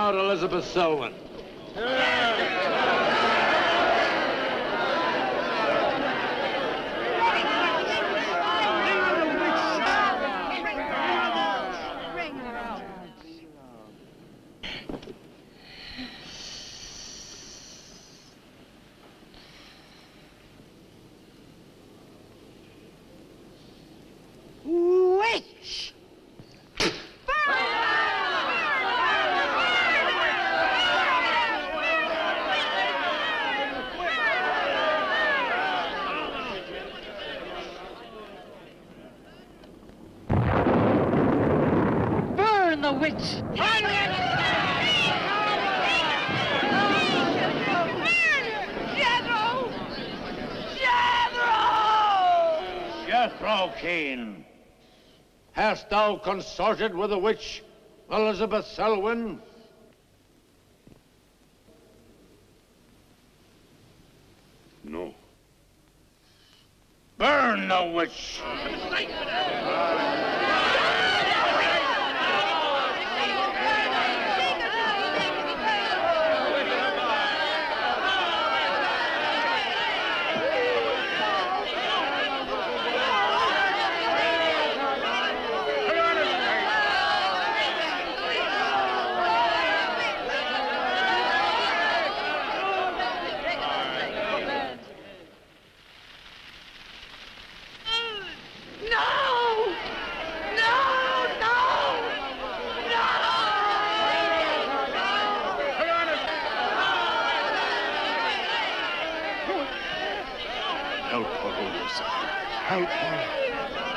out Elizabeth Selwyn. Witch! Burn the witch! Jethro Keen, hast thou consorted with the witch Elizabeth Selwyn? No. Burn the witch!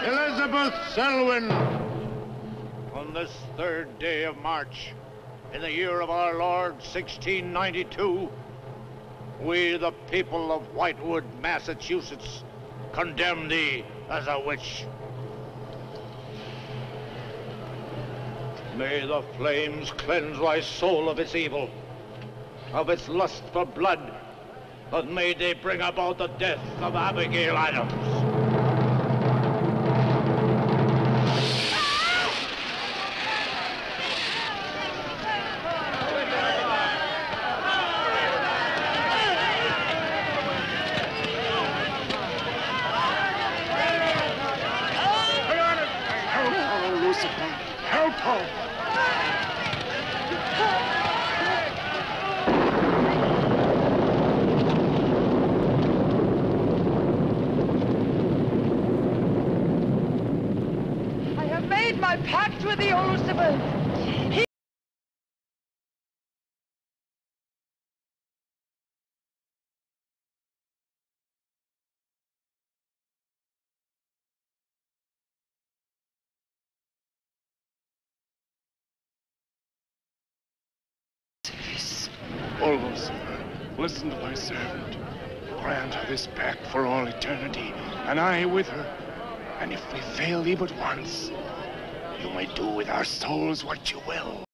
Elizabeth Selwyn, on this 3rd day of March, in the year of our Lord, 1692, we, the people of Whitewood, Massachusetts, condemn thee as a witch. May the flames cleanse thy soul of its evil, of its lust for blood, but may they bring about the death of Abigail Adams. Pact with the Lucifer. O Lucifer, listen to thy servant. Grant her this pact for all eternity, and I with her. And if we fail thee but once, you may do with our souls what you will.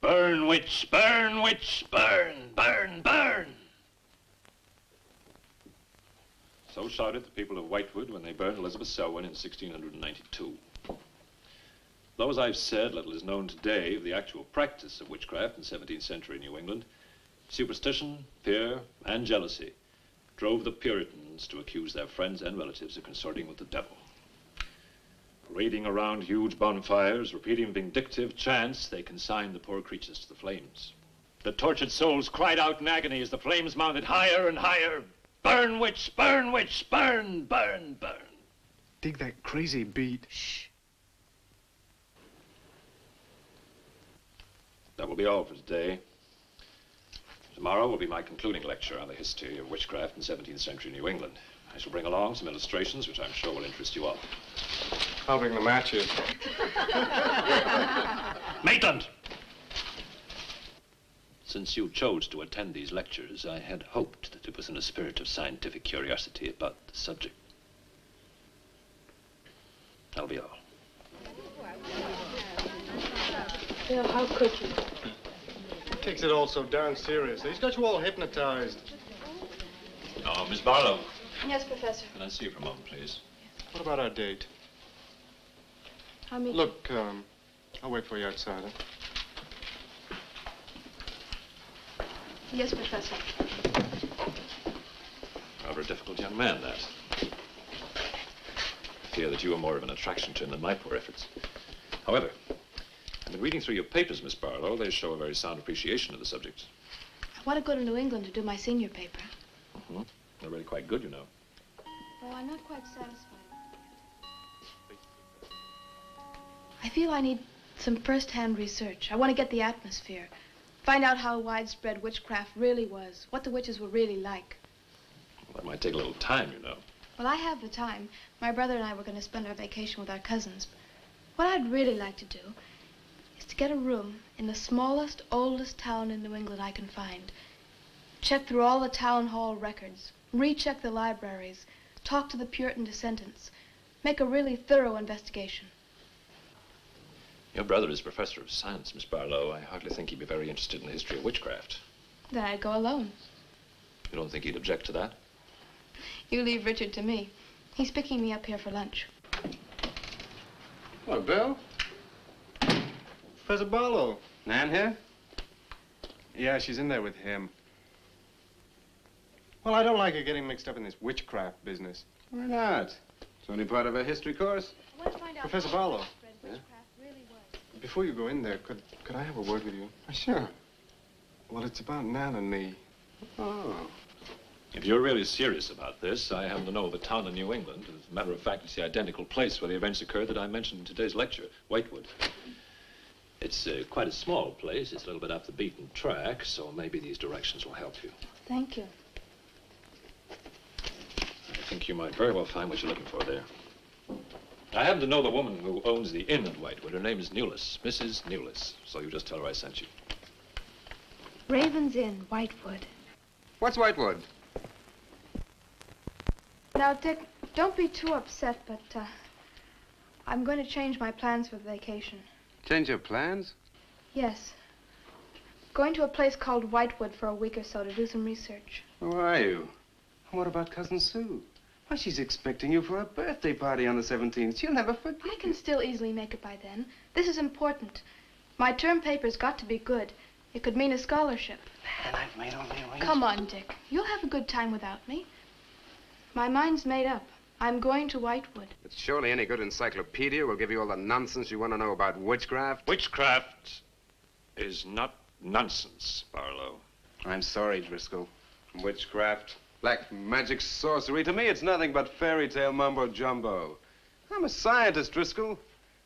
Burn, witch, burn, witch, burn, burn, burn. So shouted the people of Whitewood when they burned Elizabeth Selwyn in 1692. Though, as I've said, little is known today of the actual practice of witchcraft in 17th century New England, superstition, fear, and jealousy drove the Puritans to accuse their friends and relatives of consorting with the devil. Parading around huge bonfires, repeating vindictive chants, they consigned the poor creatures to the flames. The tortured souls cried out in agony as the flames mounted higher and higher. Burn, witch, burn, witch, burn, burn, burn. Dig that crazy beat. Shh. That will be all for today. Tomorrow will be my concluding lecture on the history of witchcraft in 17th century New England. I shall bring along some illustrations which I'm sure will interest you all. I'll bring the matches. Maitland! Since you chose to attend these lectures, I had hoped that it was in a spirit of scientific curiosity about the subject. That'll be all. Bill, how could you? He takes it all so darn seriously. He's got you all hypnotized. Oh, Miss Barlow. Yes, Professor. Can I see you for a moment, please? What about our date? I'll meet Look, I'll wait for you outside. Huh? you. Yes, Professor. Rather a difficult young man, that. I fear that you are more of an attraction to him than my poor efforts. However, I've been reading through your papers, Miss Barlow. They show a very sound appreciation of the subject. I want to go to New England to do my senior paper. Mm-hmm. They're really quite good, you know. Oh, I'm not quite satisfied. I feel I need some first-hand research. I want to get the atmosphere. Find out how widespread witchcraft really was. What the witches were really like. Well, that might take a little time, you know. Well, I have the time. My brother and I were going to spend our vacation with our cousins. What I'd really like to do is to get a room in the smallest, oldest town in New England I can find. Check through all the town hall records. Recheck the libraries. Talk to the Puritan descendants. Make a really thorough investigation. Your brother is professor of science, Miss Barlow. I hardly think he'd be very interested in the history of witchcraft. Then I'd go alone. You don't think he'd object to that? You leave Richard to me. He's picking me up here for lunch. Hello, Bill. Professor Barlow. Nan here? Yeah, she's in there with him. Well, I don't like her getting mixed up in this witchcraft business. Why not? It's only part of a history course. I want to find out Professor how Barlow. widespread witchcraft really was. Before you go in there, could I have a word with you? Sure. Well, it's about Nan and me. Oh. If you're really serious about this, I happen to know of a town in New England. As a matter of fact, it's the identical place where the events occurred that I mentioned in today's lecture, Whitewood. It's quite a small place. It's a little bit off the beaten track, so maybe these directions will help you. Thank you. I think you might very well find what you're looking for there. I happen to know the woman who owns the inn at Whitewood. Her name is Newless, Mrs. Newless. So you just tell her I sent you. Raven's Inn, Whitewood. What's Whitewood? Now, Dick, don't be too upset, but I'm going to change my plans for the vacation. Change your plans? Yes. Going to a place called Whitewood for a week or so to do some research. Who are you? And what about Cousin Sue? Why, she's expecting you for a birthday party on the 17th. She'll never forget I can still easily make it by then. This is important. My term paper's got to be good. It could mean a scholarship. And I've made all the arrangements. Come on, Dick. You'll have a good time without me. My mind's made up. I'm going to Whitewood. But surely any good encyclopedia will give you all the nonsense you want to know about witchcraft. Witchcraft is not nonsense, Barlow. I'm sorry, Driscoll. Witchcraft, black magic, sorcery. To me, it's nothing but fairy tale mumbo-jumbo. I'm a scientist, Driscoll.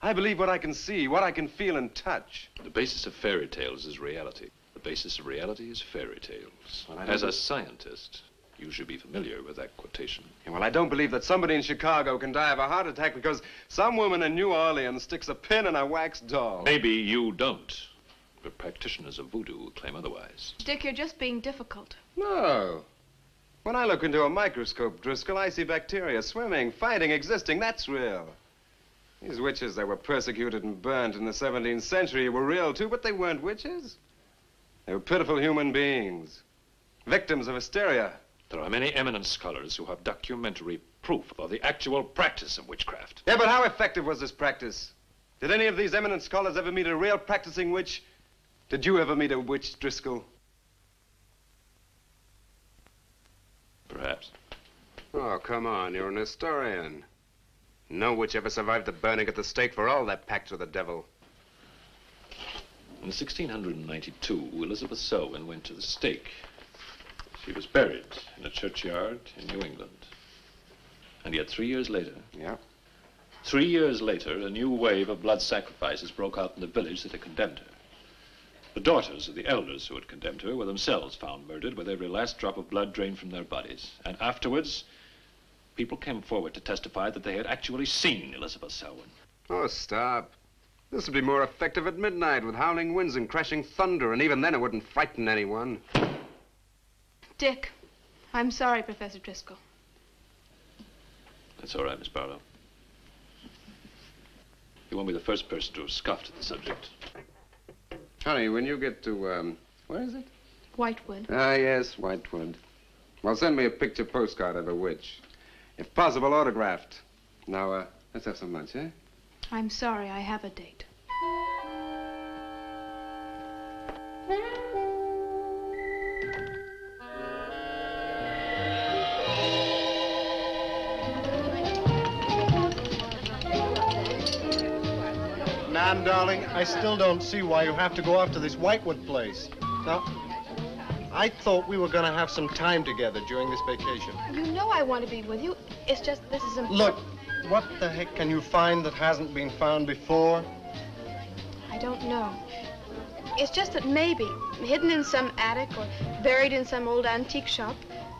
I believe what I can see, what I can feel and touch. The basis of fairy tales is reality. The basis of reality is fairy tales. Well, As a scientist, you should be familiar with that quotation. Yeah, well, I don't believe that somebody in Chicago can die of a heart attack because some woman in New Orleans sticks a pin in a wax doll. Maybe you don't, but practitioners of voodoo claim otherwise. Dick, you're just being difficult. No. When I look into a microscope, Driscoll, I see bacteria swimming, fighting, existing. That's real. These witches that were persecuted and burnt in the 17th century were real, too, but they weren't witches. They were pitiful human beings, victims of hysteria. There are many eminent scholars who have documentary proof of the actual practice of witchcraft. Yeah, but how effective was this practice? Did any of these eminent scholars ever meet a real practicing witch? Did you ever meet a witch, Driscoll? Perhaps. Oh, come on, you're an historian. No witch ever survived the burning at the stake for all that pact with the devil. In 1692, Elizabeth Selwyn went to the stake. She was buried in a churchyard in New England. And yet 3 years later... Yeah? 3 years later, a new wave of blood sacrifices broke out in the village that had condemned her. The daughters of the elders who had condemned her were themselves found murdered with every last drop of blood drained from their bodies. And afterwards, people came forward to testify that they had actually seen Elizabeth Selwyn. Oh, stop. This would be more effective at midnight with howling winds and crashing thunder, and even then it wouldn't frighten anyone. Dick, I'm sorry, Professor Driscoll. That's all right, Miss Barlow. You won't be the first person to have scoffed at the subject. Honey, when you get to, where is it? Whitewood. Ah, yes, Whitewood. Well, send me a picture postcard of a witch. If possible, autographed. Now, let's have some lunch, eh? I'm sorry, I have a date. Nan, darling, I still don't see why you have to go off to this Whitewood place. Now, I thought we were going to have some time together during this vacation. You know I want to be with you. It's just this is important. Look, what the heck can you find that hasn't been found before? I don't know. It's just that maybe, hidden in some attic or buried in some old antique shop,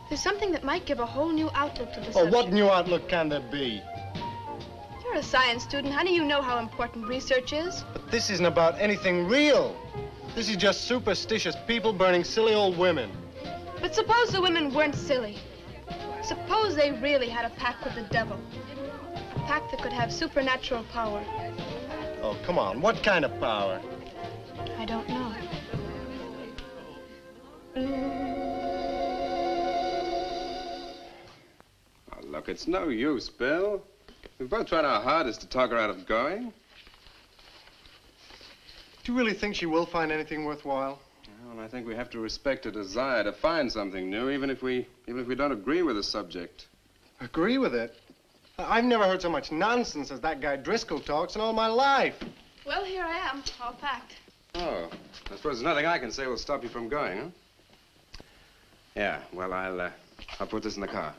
there's something that might give a whole new outlook to the subject. What new outlook can there be? You're a science student, honey. You know how important research is. But this isn't about anything real. This is just superstitious people burning silly old women. But suppose the women weren't silly. Suppose they really had a pact with the devil. A pact that could have supernatural power. Oh, come on. What kind of power? I don't know. Oh, look, it's no use, Bill. We've both tried our hardest to talk her out of going. Do you really think she will find anything worthwhile? Well, I think we have to respect her desire to find something new, even if we don't agree with the subject. Agree with it? I've never heard so much nonsense as that guy Driscoll talks in all my life. Well, here I am, all packed. Oh, I suppose there's nothing I can say will stop you from going, huh? Yeah, well, I'll put this in the car.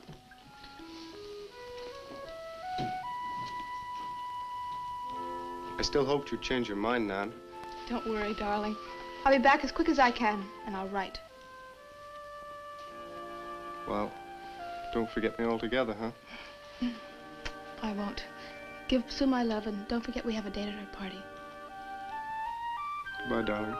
I still hoped you'd change your mind, Nan. Don't worry, darling. I'll be back as quick as I can, and I'll write. Well, don't forget me altogether, huh? I won't. Give Sue my love, and don't forget we have a date at her party. Goodbye, darling.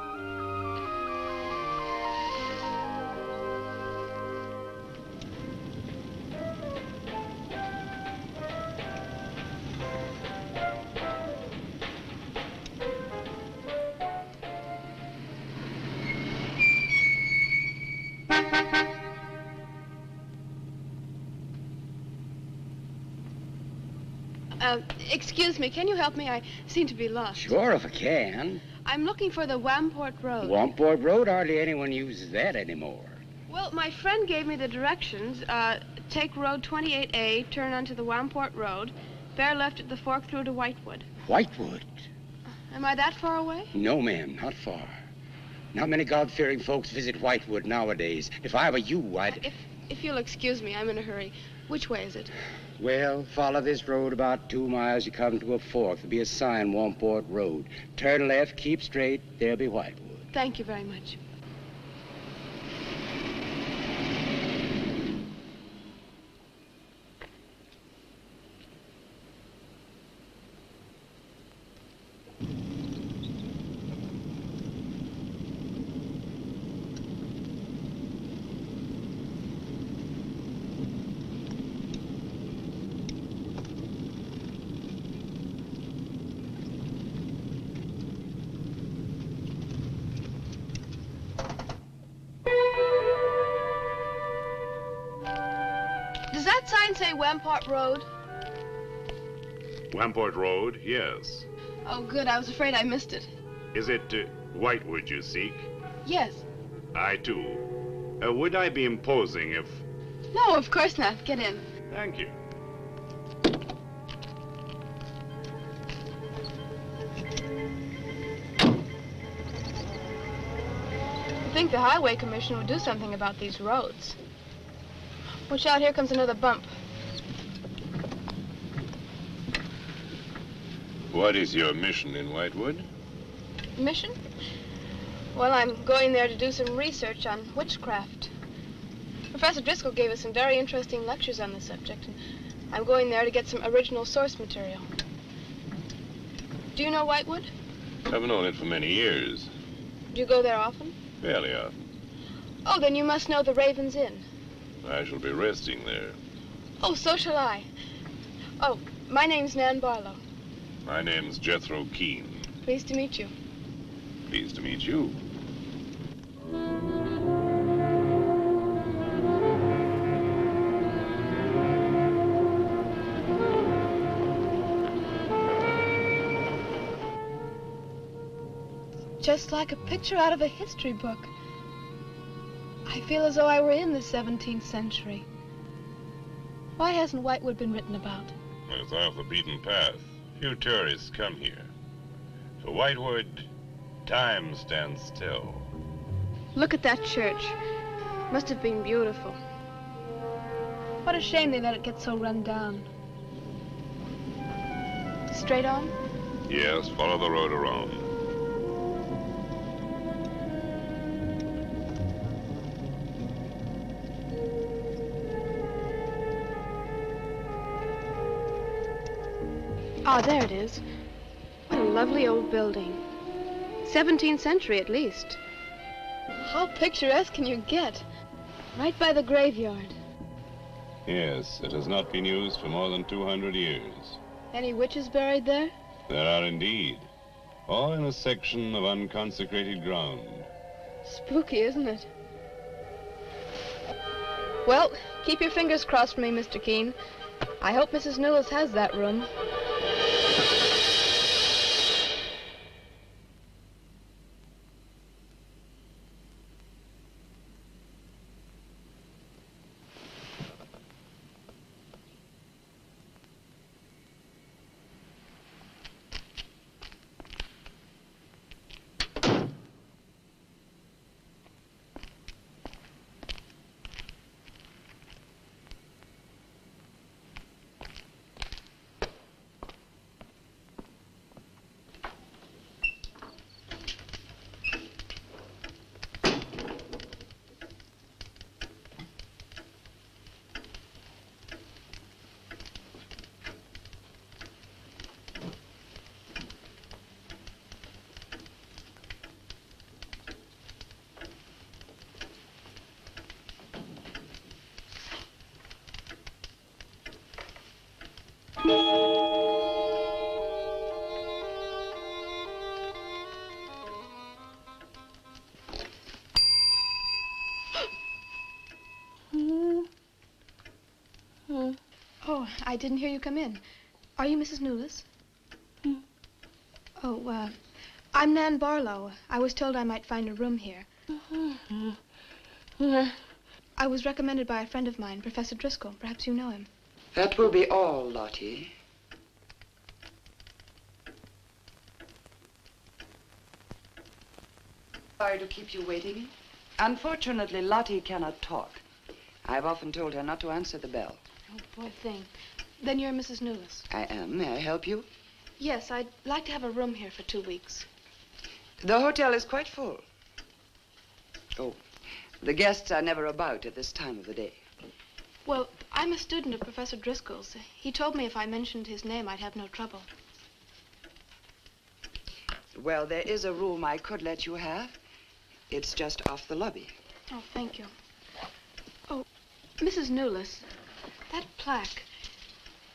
Excuse me, can you help me? I seem to be lost. Sure, if I can. I'm looking for the Wamport Road. Wamport Road, hardly anyone uses that anymore. Well, my friend gave me the directions. Take road 28A, turn onto the Wamport Road, bear left at the fork through to Whitewood. Whitewood? Am I that far away? No, ma'am, not far. Not many God-fearing folks visit Whitewood nowadays. If I were you, I'd... If you'll excuse me, I'm in a hurry. Which way is it? Well, follow this road about 2 miles. You come to a fork. There'll be a sign, Wamport Road. Turn left, keep straight. There'll be Whitewood. Thank you very much. Does that sign say Wamport Road? Wamport Road, yes. Oh, good. I was afraid I missed it. Is it Whitewood you seek? Yes. I, too. Would I be imposing if... No, of course not. Get in. Thank you. I think the Highway Commission would do something about these roads. Watch out, here comes another bump. What is your mission in Whitewood? Mission? Well, I'm going there to do some research on witchcraft. Professor Driscoll gave us some very interesting lectures on the subject, and I'm going there to get some original source material. Do you know Whitewood? I've known it for many years. Do you go there often? Fairly often. Oh, then you must know the Raven's Inn. I shall be resting there. Oh, so shall I. Oh, my name's Nan Barlow. My name's Jethro Keene. Pleased to meet you. Pleased to meet you. Just like a picture out of a history book. I feel as though I were in the 17th century. Why hasn't Whitewood been written about? It's off the beaten path. Few tourists come here. For Whitewood, time stands still. Look at that church. Must have been beautiful. What a shame they let it get so run down. Straight on? Yes, follow the road around. Ah, there it is. What a lovely old building. 17th century at least. How picturesque can you get? Right by the graveyard. Yes, it has not been used for more than 200 years. Any witches buried there? There are indeed. All in a section of unconsecrated ground. Spooky, isn't it? Well, keep your fingers crossed for me, Mr. Keene. I hope Mrs. Newless has that room. Oh, I didn't hear you come in. Are you Mrs. Newless? Oh, I'm Nan Barlow. I was told I might find a room here. I was recommended by a friend of mine, Professor Driscoll. Perhaps you know him. That will be all, Lottie. Sorry to keep you waiting. Unfortunately, Lottie cannot talk. I've often told her not to answer the bell. Oh, poor thing. Then you're Mrs. Newless. I am. May I help you? Yes, I'd like to have a room here for 2 weeks. The hotel is quite full. Oh, the guests are never about at this time of the day. Well, I'm a student of Professor Driscoll's. He told me if I mentioned his name, I'd have no trouble. Well, there is a room I could let you have. It's just off the lobby. Oh, thank you. Oh, Mrs. Newless, that plaque.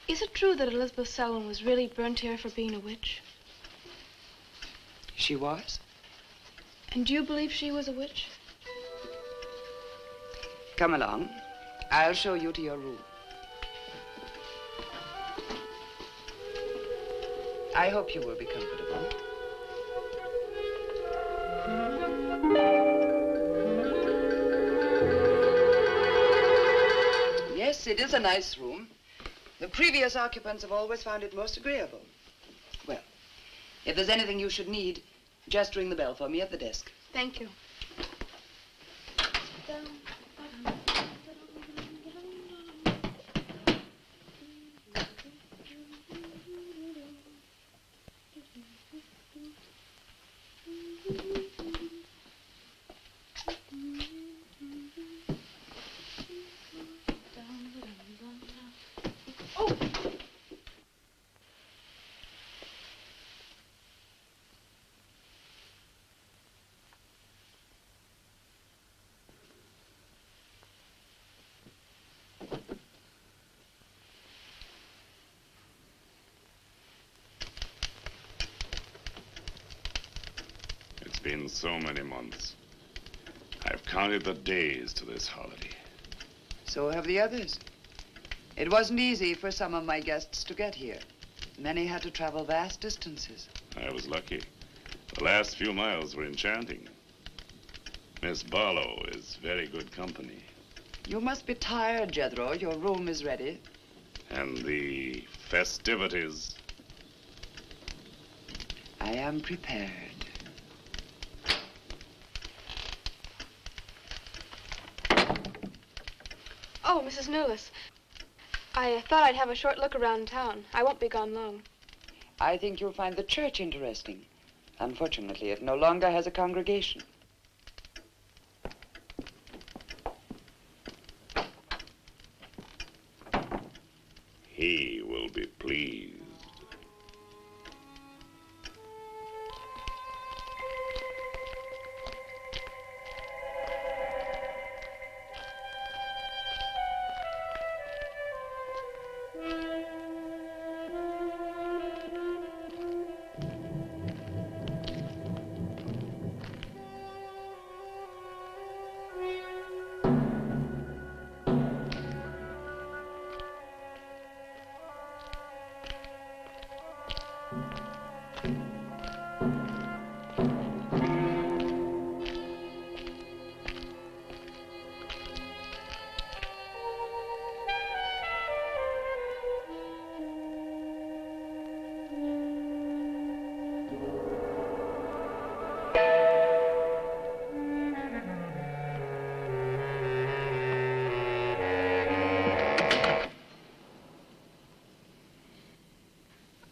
Is it true that Elizabeth Selwyn was really burnt here for being a witch? She was? And do you believe she was a witch? Come along. I'll show you to your room. I hope you will be comfortable. Yes, it is a nice room. The previous occupants have always found it most agreeable. Well, if there's anything you should need, just ring the bell for me at the desk. Thank you. been so many months. I've counted the days to this holiday. So have the others. It wasn't easy for some of my guests to get here. Many had to travel vast distances. I was lucky. The last few miles were enchanting. Miss Barlow is very good company. You must be tired, Jethro. Your room is ready. And the festivities. I am prepared. Oh, Mrs. Newless. I thought I'd have a short look around town. I won't be gone long. I think you'll find the church interesting. Unfortunately, it no longer has a congregation. He will be pleased.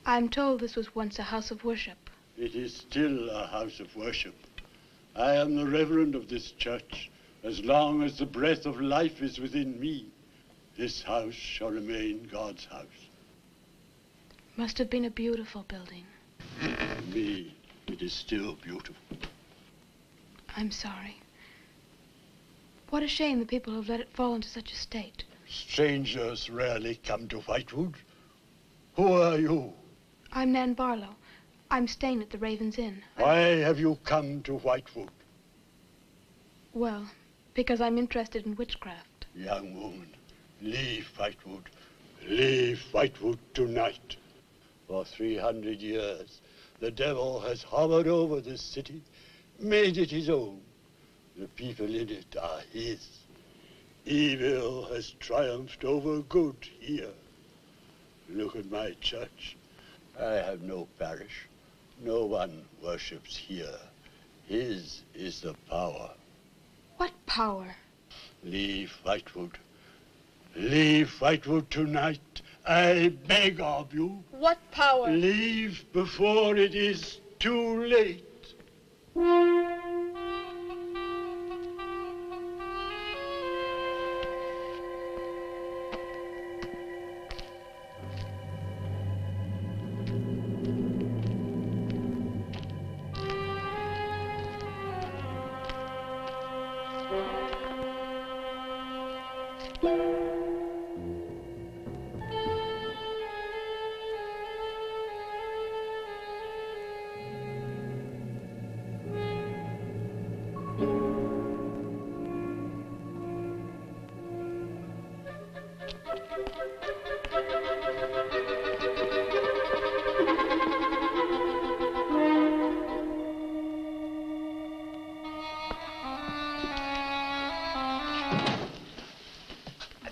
I'm told this was once a house of worship. It is still a house of worship. I am the reverend of this church. As long as the breath of life is within me, this house shall remain God's house. Must have been a beautiful building. For me, it is still beautiful. I'm sorry. What a shame the people have let it fall into such a state. Strangers rarely come to Whitewood. Who are you? I'm Nan Barlow. I'm staying at the Raven's Inn. Why have you come to Whitewood? Well, because I'm interested in witchcraft. Young woman, leave Whitewood. Leave Whitewood tonight. For 300 years, the devil has hovered over this city, made it his own. The people in it are his. Evil has triumphed over good here. Look at my church. I have no parish. No one worships here. His is the power. What power? Leave Whitewood. Leave Whitewood tonight. I beg of you. What power? Leave before it is too late.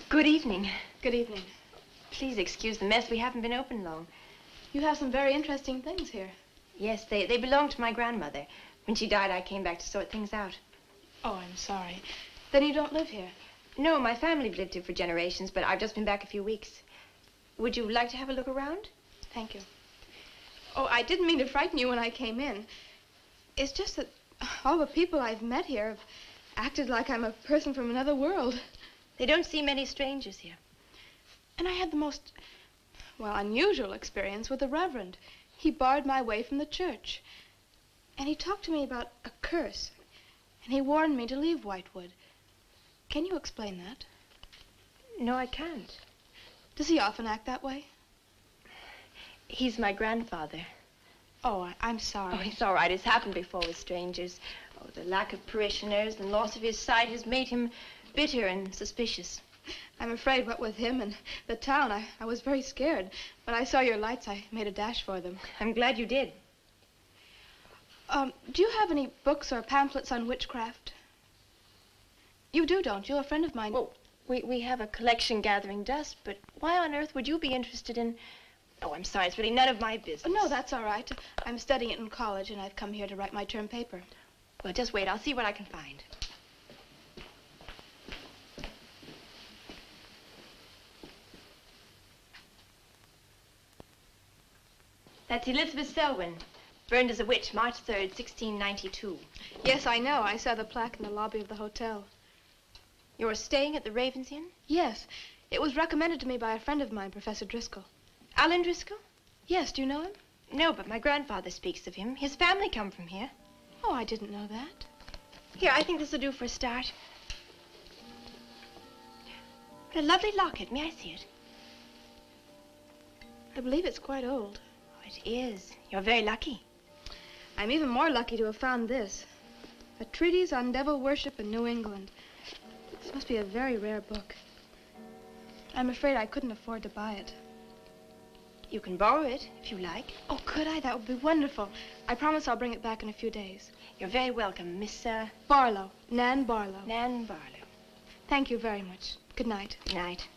Good evening. Good evening. Please excuse the mess. We haven't been open long. You have some very interesting things here. Yes, they belonged to my grandmother. When she died, I came back to sort things out. Oh, I'm sorry. Then you don't live here? No, my family lived here for generations, but I've just been back a few weeks. Would you like to have a look around? Thank you. Oh, I didn't mean to frighten you when I came in. It's just that all the people I've met here have acted like I'm a person from another world. They don't see many strangers here. And I had the most, well, unusual experience with the Reverend. He barred my way from the church. And he talked to me about a curse. And he warned me to leave Whitewood. Can you explain that? No, I can't. Does he often act that way? He's my grandfather. Oh, I'm sorry. Oh, it's all right. It's happened before with strangers. Oh, the lack of parishioners and loss of his sight has made him bitter and suspicious. I'm afraid what with him and the town, I was very scared. When I saw your lights, I made a dash for them. I'm glad you did. Do you have any books or pamphlets on witchcraft? You do, don't you? A friend of mine... Well, we have a collection gathering dust, but why on earth would you be interested in... Oh, I'm sorry. It's really none of my business. Oh, no, that's all right. I'm studying it in college, and I've come here to write my term paper. Well, just wait. I'll see what I can find. That's Elizabeth Selwyn, burned as a witch, March 3rd, 1692. Yes, I know. I saw the plaque in the lobby of the hotel. You're staying at the Ravens Inn? Yes. It was recommended to me by a friend of mine, Professor Driscoll. Alan Driscoll? Yes, do you know him? No, but my grandfather speaks of him. His family come from here. Oh, I didn't know that. Here, I think this will do for a start. What a lovely locket. May I see it? I believe it's quite old. Oh, it is. You're very lucky. I'm even more lucky to have found this. A treatise on devil worship in New England. This must be a very rare book. I'm afraid I couldn't afford to buy it. You can borrow it, if you like. Oh, could I? That would be wonderful. I promise I'll bring it back in a few days. You're very welcome, Miss, Barlow. Nan Barlow. Nan Barlow. Thank you very much. Good night. Good night.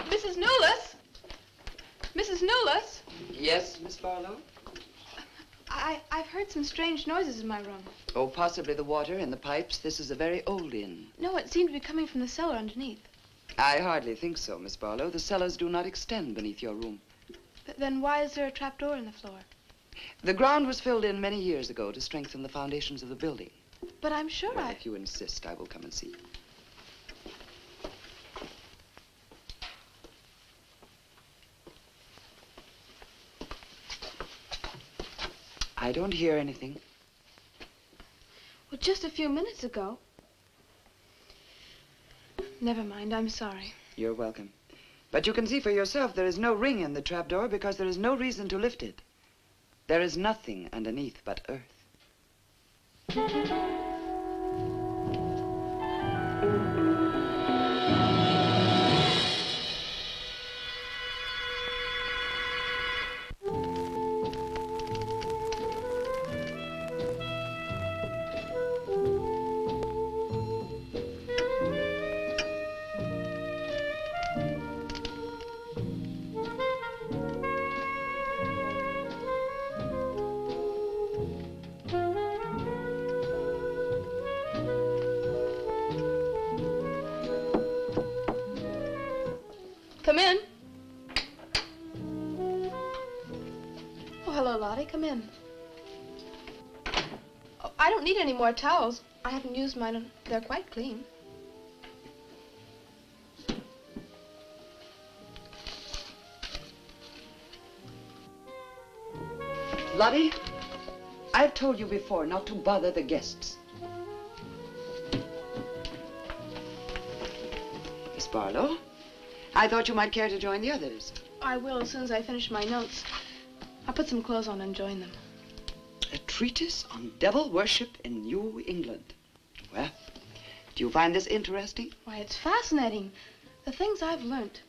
Mrs. Newless? Mrs. Newless? Yes, Miss Barlow? I've heard some strange noises in my room. Oh, possibly the water and the pipes. This is a very old inn. No, it seemed to be coming from the cellar underneath. I hardly think so, Miss Barlow. The cellars do not extend beneath your room. But then why is there a trapdoor in the floor? The ground was filled in many years ago to strengthen the foundations of the building. But I'm sure Well, if you insist, I will come and see you. I don't hear anything. Well, just a few minutes ago. Never mind, I'm sorry. You're welcome. But you can see for yourself there is no ring in the trapdoor because there is no reason to lift it. There is nothing underneath but earth. Come in. Oh, hello, Lottie. Come in. Oh, I don't need any more towels. I haven't used mine, and they're quite clean. Lottie, I've told you before not to bother the guests. Miss Barlow, I thought you might care to join the others. I will as soon as I finish my notes. I'll put some clothes on and join them. A treatise on devil worship in New England. Well, do you find this interesting? Why, it's fascinating. The things I've learned.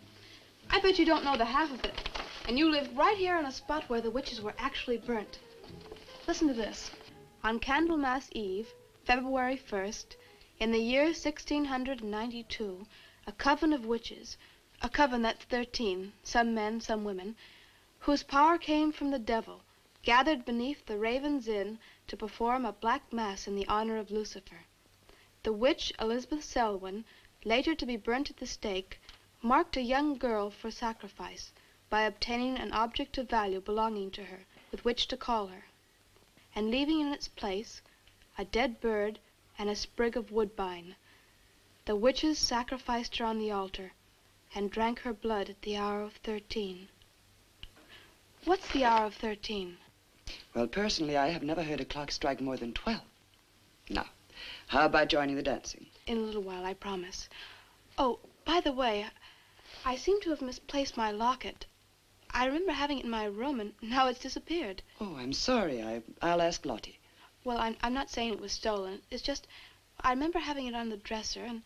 I bet you don't know the half of it. And you live right here on a spot where the witches were actually burnt. Listen to this. On Candlemas Eve, February 1st, in the year 1692, a coven of witches, a coven that's 13, some men, some women, whose power came from the devil, gathered beneath the Raven's Inn to perform a black mass in the honor of Lucifer. The witch Elizabeth Selwyn, later to be burnt at the stake, marked a young girl for sacrifice by obtaining an object of value belonging to her with which to call her, and leaving in its place a dead bird and a sprig of woodbine. The witches sacrificed her on the altar and drank her blood at the hour of 13. What's the hour of 13? Well, personally, I have never heard a clock strike more than 12. Now, how about joining the dancing? In a little while, I promise. Oh, by the way, I seem to have misplaced my locket. I remember having it in my room, and now it's disappeared. Oh, I'm sorry. I'll ask Lottie. Well, I'm not saying it was stolen. It's just, I remember having it on the dresser, and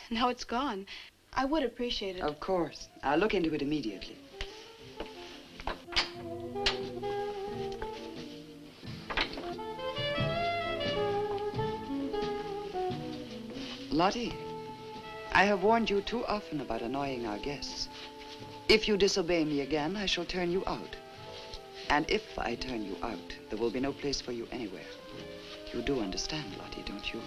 now it's gone. I would appreciate it. Of course. I'll look into it immediately. Lottie, I have warned you too often about annoying our guests. If you disobey me again, I shall turn you out. And if I turn you out, there will be no place for you anywhere. You do understand, Lottie, don't you?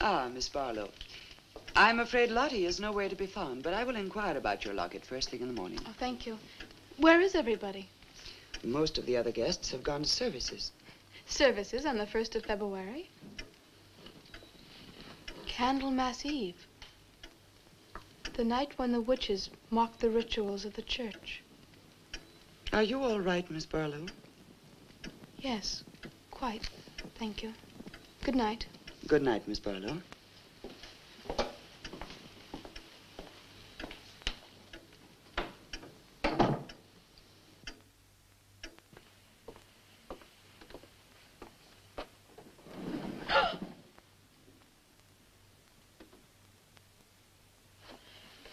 Ah, Miss Barlow. I'm afraid Lottie is nowhere to be found, but I will inquire about your locket first thing in the morning. Oh, thank you. Where is everybody? Most of the other guests have gone to services. Services on the 1st of February? Candlemas Eve. The night when the witches mocked the rituals of the church. Are you all right, Miss Barlow? Yes, quite. Thank you. Good night. Good night, Miss Barlow.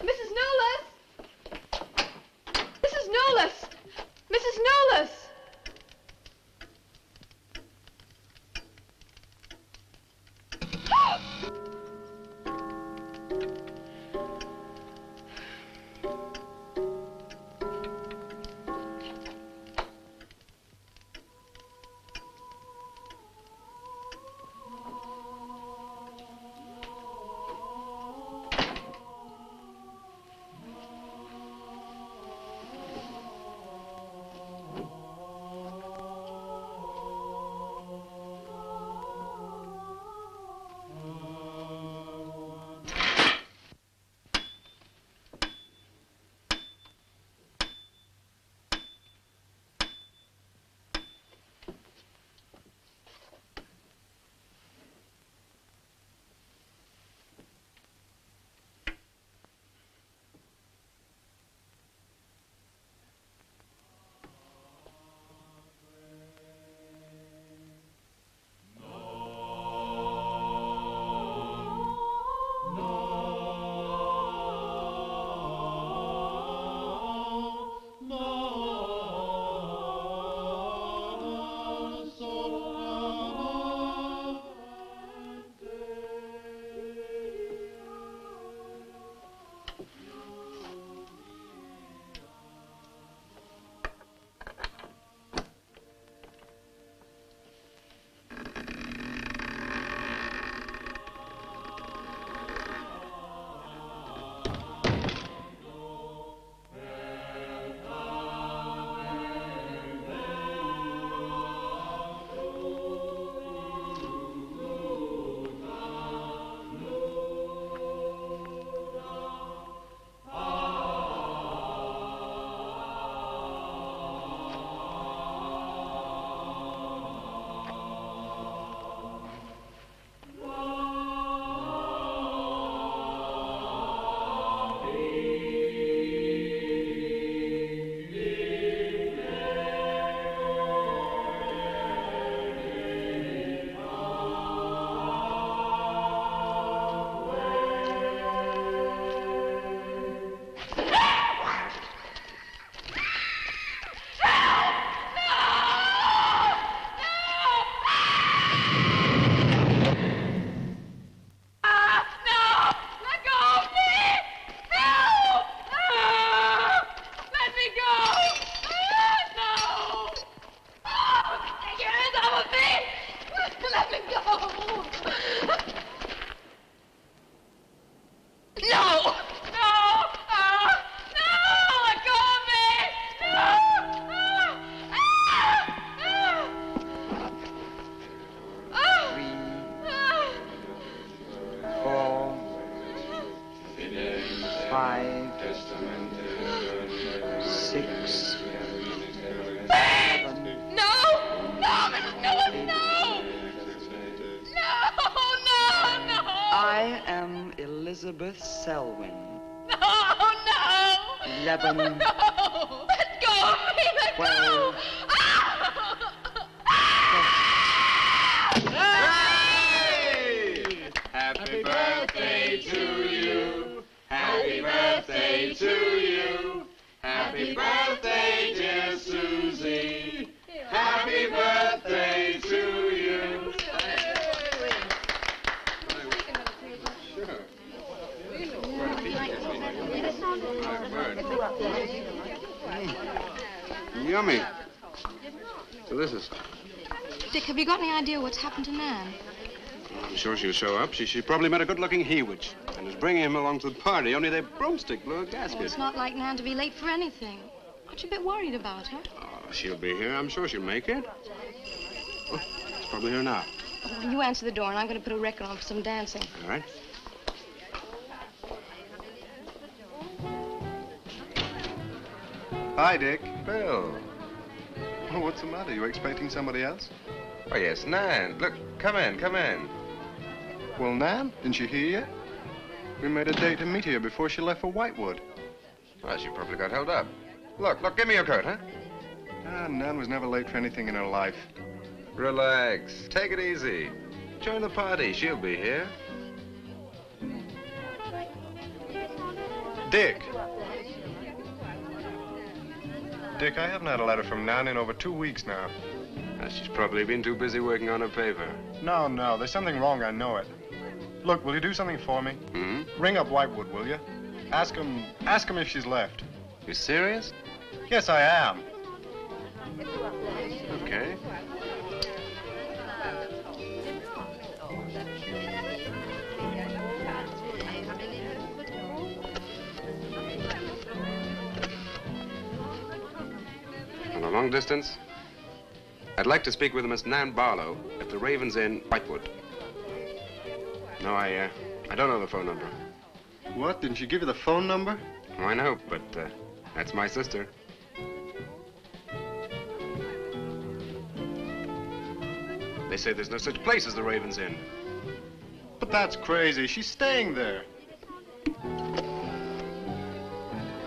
Mrs. Newless! Mrs. Newless! Mrs. Newless! 5, 6, 7. No! No, Mrs. Newless, no! No, no, no! I am Elizabeth Selwyn. No, no! 11. No! Let go of me! Let 12. go! Happy birthday to you. Happy birthday to you. Happy birthday, dear Susie. Happy birthday to you. Yummy. Delicious. Dick, have you got any idea what's happened to Nan? I'm sure she'll show up. She probably met a good-looking he-witch and is bringing him along to the party, only their broomstick blew a gasket. Oh, it's not like Nan to be late for anything. Aren't you a bit worried about her? Oh, she'll be here. I'm sure she'll make it. Oh, it's probably her now. Oh, you answer the door, and I'm going to put a record on for some dancing. All right. Hi, Dick. Bill. Oh, what's the matter? You expecting somebody else? Oh, yes, Nan. Look, come in, come in. Well, Nan, didn't you hear yet? We made a date to meet here before she left for Whitewood. Well, she probably got held up. Look, give me your coat, huh? Ah, Nan was never late for anything in her life. Relax. Take it easy. Join the party. She'll be here. Dick. Dick, I haven't had a letter from Nan in over 2 weeks now. She's probably been too busy working on her paper. No, there's something wrong, I know it. Look, will you do something for me? Hmm? Ring up Whitewood, will you? Ask him if she's left. You serious? Yes, I am. Okay. On a long distance? I'd like to speak with Miss Nan Barlow at the Raven's Inn, Whitewood. No, I don't know the phone number. What? Didn't she give you the phone number? Oh, I know, but that's my sister. They say there's no such place as the Raven's Inn. But that's crazy. She's staying there.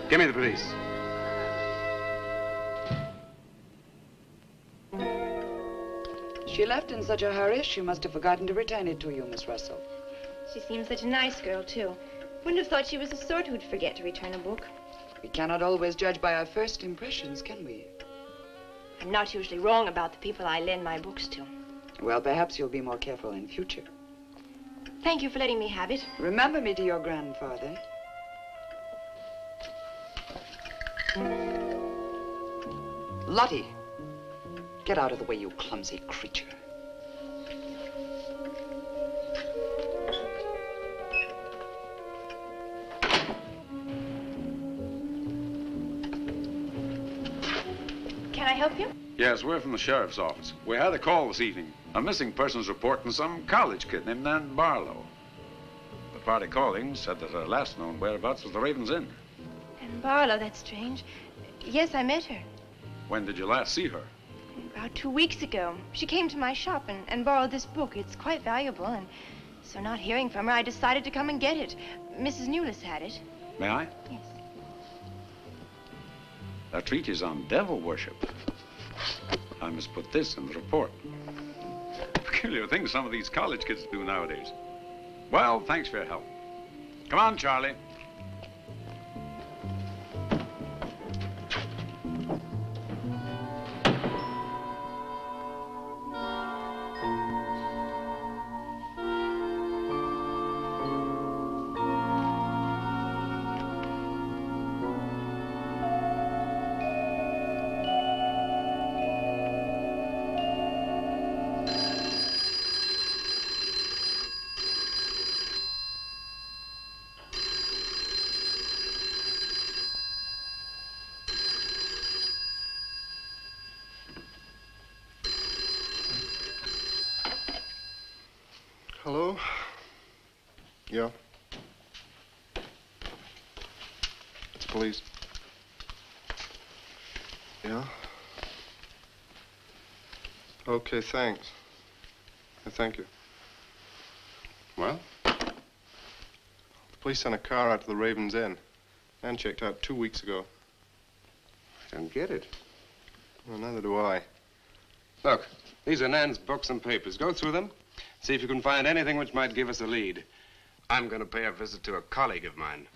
Give me the police. She left in such a hurry, she must have forgotten to return it to you, Miss Russell. She seems such a nice girl, too. Wouldn't have thought she was the sort who'd forget to return a book. We cannot always judge by our first impressions, can we? I'm not usually wrong about the people I lend my books to. Well, perhaps you'll be more careful in future. Thank you for letting me have it. Remember me to your grandfather. Lottie, get out of the way, you clumsy creature. Can I help you? Yes, we're from the sheriff's office. We had a call this evening. A missing persons report from some college kid named Nan Barlow. The party calling said that her last known whereabouts was the Raven's Inn. And Barlow, that's strange. Yes, I met her. When did you last see her? About 2 weeks ago. She came to my shop and borrowed this book. It's quite valuable, and so not hearing from her, I decided to come and get it. Mrs. Newless had it. May I? Yes. That treatise on devil worship. I must put this in the report. Peculiar things some of these college kids do nowadays. Well, thanks for your help. Come on, Charlie. Hello? Yeah. police. Yeah? Okay, thanks. Thank you. Well? The police sent a car out to the Raven's Inn. Nan checked out 2 weeks ago. I don't get it. Well, neither do I. Look, these are Nan's books and papers. Go through them. See if you can find anything which might give us a lead. I'm going to pay a visit to a colleague of mine.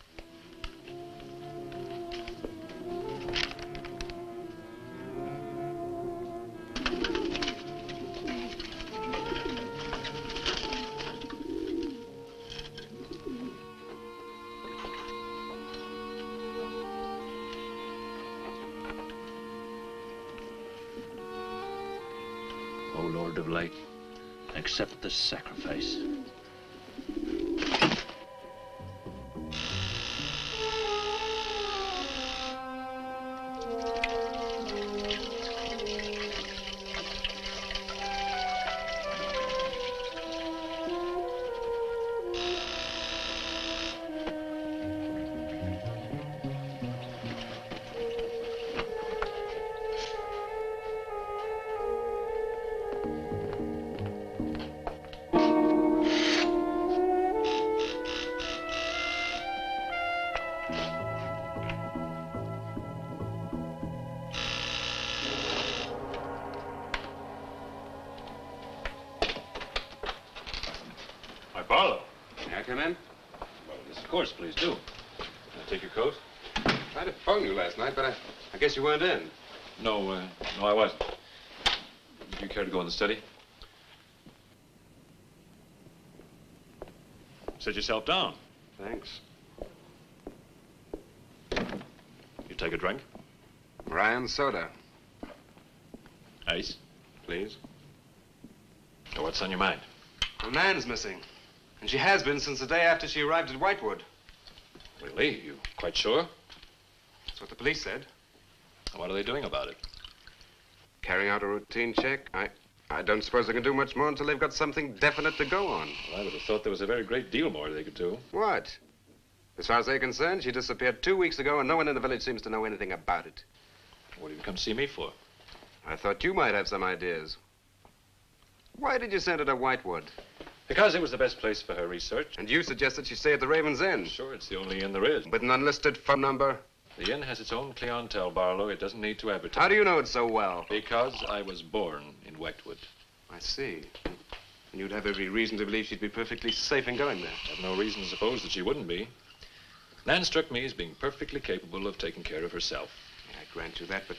O Lord of Light, accept this sacrifice. Barlow. May I come in? Well, yes, of course, please do. Can I take your coat? I tried to phone you last night, but I guess you weren't in. No, I wasn't. Would you care to go in the study? Sit yourself down. Thanks. You take a drink? Ryan soda. Ice? Please. So what's on your mind? Well, Nan's missing. And she has been since the day after she arrived at Whitewood. Really? You quite sure? That's what the police said. What are they doing about it? Carrying out a routine check. I don't suppose they can do much more until they've got something definite to go on. Well, I would have thought there was a very great deal more they could do. What? As far as they're concerned, she disappeared 2 weeks ago and no one in the village seems to know anything about it. What did you come see me for? I thought you might have some ideas. Why did you send her to Whitewood? Because it was the best place for her research. And you suggested she stay at the Raven's Inn. Sure, it's the only inn there is. With an unlisted phone number? The inn has its own clientele, Barlow. It doesn't need to advertise. How do you know it so well? Because I was born in Whitewood. I see. And you'd have every reason to believe she'd be perfectly safe in going there. I have no reason to suppose that she wouldn't be. Nan struck me as being perfectly capable of taking care of herself. Yeah, I grant you that, but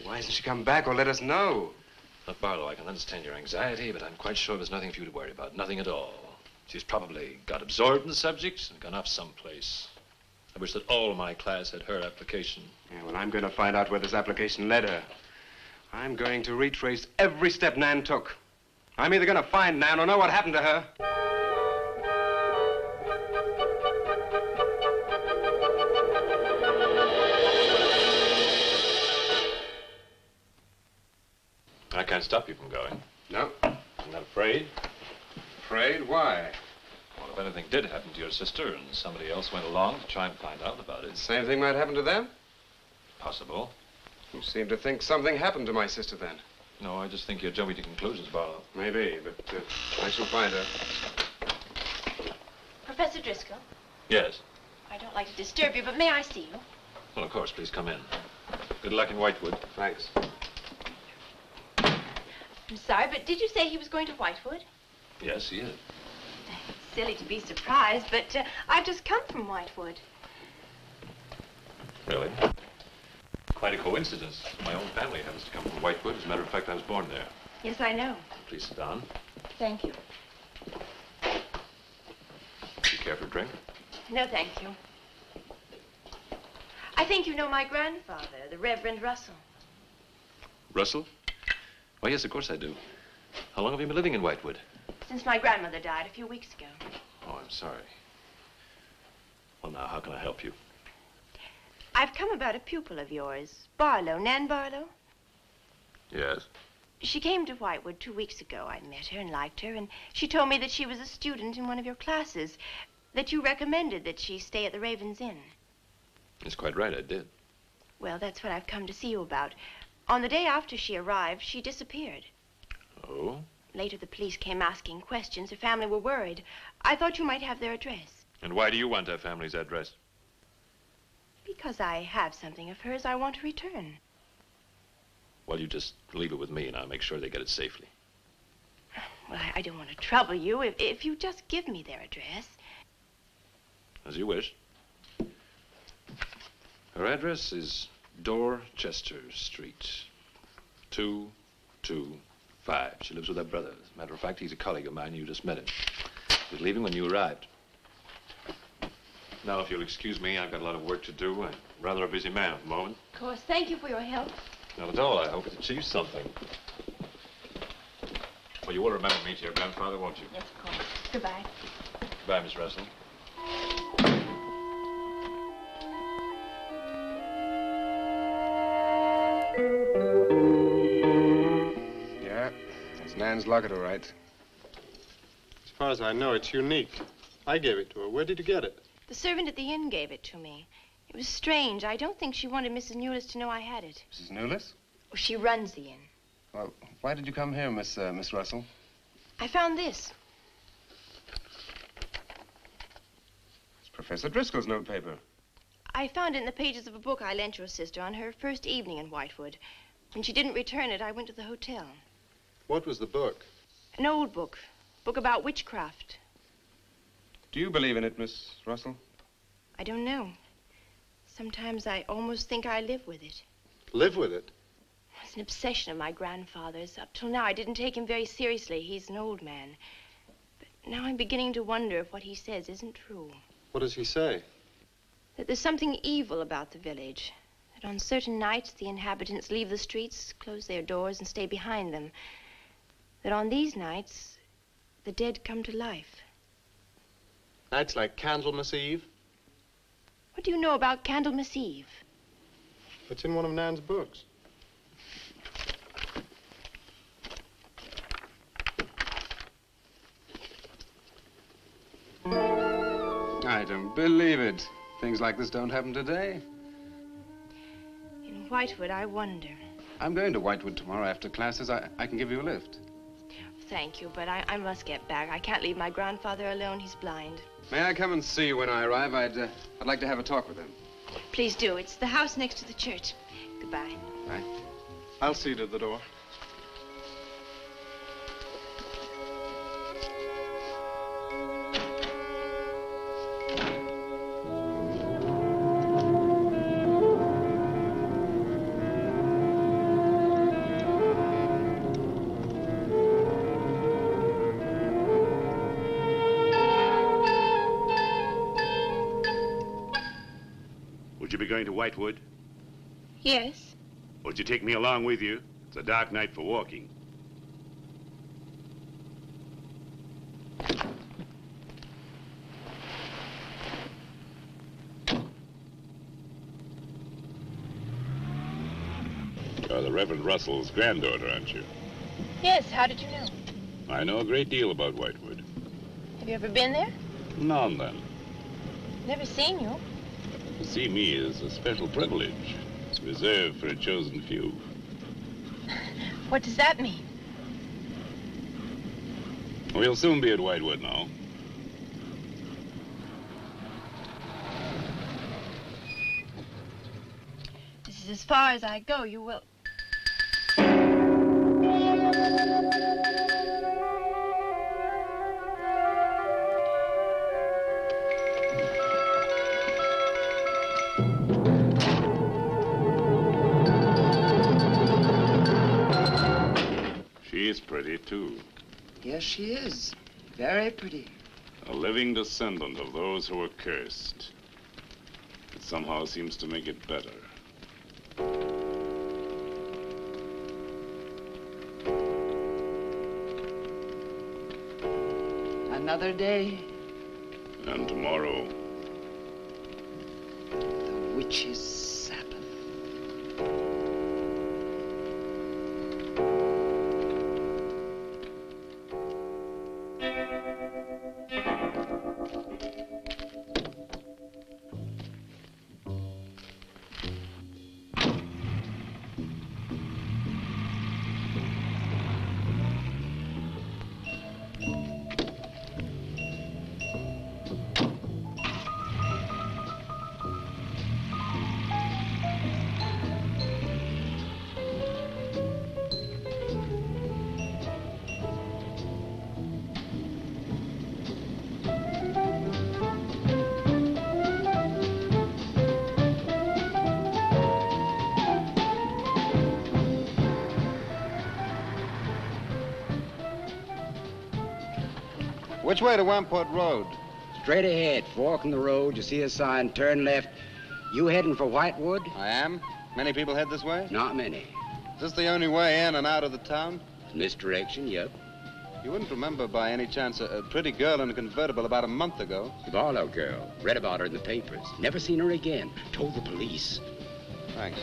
why hasn't she come back or let us know? Look, Barlow, I can understand your anxiety, but I'm quite sure there's nothing for you to worry about. Nothing at all. She's probably got absorbed in the subject and gone off someplace. I wish that all my class had her application. Yeah, well, I'm going to find out where this application led her. I'm going to retrace every step Nan took. I'm either going to find Nan or know what happened to her. I can't stop you from going. No. I'm not afraid. Afraid? Why? Well, if anything did happen to your sister and somebody else went along to try and find out about it. Same thing might happen to them? Possible. You seem to think something happened to my sister then. No, I just think you're jumping to conclusions, Barlow. Maybe, but I shall find her. Professor Driscoll? Yes. I don't like to disturb you, but may I see you? Well, of course, please come in. Good luck in Whitewood. Thanks. I'm sorry, but did you say he was going to Whitewood? Yes, he is. It's silly to be surprised, but I've just come from Whitewood. Really? Quite a coincidence. My own family happens to come from Whitewood. As a matter of fact, I was born there. Yes, I know. Please sit down. Thank you. Do you care for a drink? No, thank you. I think you know my grandfather, the Reverend Russell. Russell? Why, yes, of course I do. How long have you been living in Whitewood? Since my grandmother died a few weeks ago. Oh, I'm sorry. Well, now, how can I help you? I've come about a pupil of yours, Barlow, Nan Barlow. Yes? She came to Whitewood 2 weeks ago. I met her and liked her, and she told me that she was a student in one of your classes, that you recommended that she stay at the Raven's Inn. It's quite right, I did. Well, that's what I've come to see you about. On the day after she arrived, she disappeared. Oh? Later, the police came asking questions. Her family were worried. I thought you might have their address. And why do you want her family's address? Because I have something of hers I want to return. Well, you just leave it with me, and I'll make sure they get it safely. Well, I don't want to trouble you. If you just give me their address. As you wish. Her address is Dorchester Street, 225. She lives with her brother. As a matter of fact, he's a colleague of mine. You just met him. He was leaving when you arrived. Now, if you'll excuse me, I've got a lot of work to do. I'm rather a busy man at the moment. Of course. Thank you for your help. Not at all. I hope it achieves something. Well, you will remember me to your grandfather, won't you? Yes, of course. Goodbye. Goodbye, Miss Russell. Yeah, that's Nan's locket, all right. As far as I know, it's unique. I gave it to her. Where did you get it? The servant at the inn gave it to me. It was strange. I don't think she wanted Mrs. Newless to know I had it. Mrs. Newless? Oh, she runs the inn. Well, why did you come here, Miss Russell? I found this. It's Professor Driscoll's notepaper. I found it in the pages of a book I lent your sister on her first evening in Whitewood. When she didn't return it, I went to the hotel. What was the book? An old book. Book about witchcraft. Do you believe in it, Miss Russell? I don't know. Sometimes I almost think I live with it. Live with it? It's an obsession of my grandfather's. Up till now, I didn't take him very seriously. He's an old man. But now I'm beginning to wonder if what he says isn't true. What does he say? That there's something evil about the village. That on certain nights, the inhabitants leave the streets, close their doors, and stay behind them. That on these nights, the dead come to life. Nights like Candlemas Eve? What do you know about Candlemas Eve? It's in one of Nan's books. I don't believe it. Things like this don't happen today. In Whitewood, I wonder. I'm going to Whitewood tomorrow after classes. I can give you a lift. Thank you, but I must get back. I can't leave my grandfather alone. He's blind. May I come and see you when I arrive? I'd like to have a talk with him. Please do. It's the house next to the church. Goodbye. Bye. I'll see you to the door. Going to Whitewood? Yes. Would you take me along with you? It's a dark night for walking. You're the Reverend Russell's granddaughter, aren't you? Yes, how did you know? I know a great deal about Whitewood. Have you ever been there? Now and then. Never seen you. To see me is a special privilege. It's reserved for a chosen few. What does that mean? We'll soon be at Whitewood now. This is as far as I go. You will... She's pretty, too. Yes, she is. Very pretty. A living descendant of those who were cursed. It somehow seems to make it better. Another day. And tomorrow. The witch's Sabbath. Which way to Wamport Road? Straight ahead, fork in the road, you see a sign, turn left. You heading for Whitewood? I am. Many people head this way? Not many. Is this the only way in and out of the town? Misdirection, yep. You wouldn't remember by any chance a pretty girl in a convertible about a month ago? The Barlow girl. Read about her in the papers. Never seen her again. Told the police. Thanks.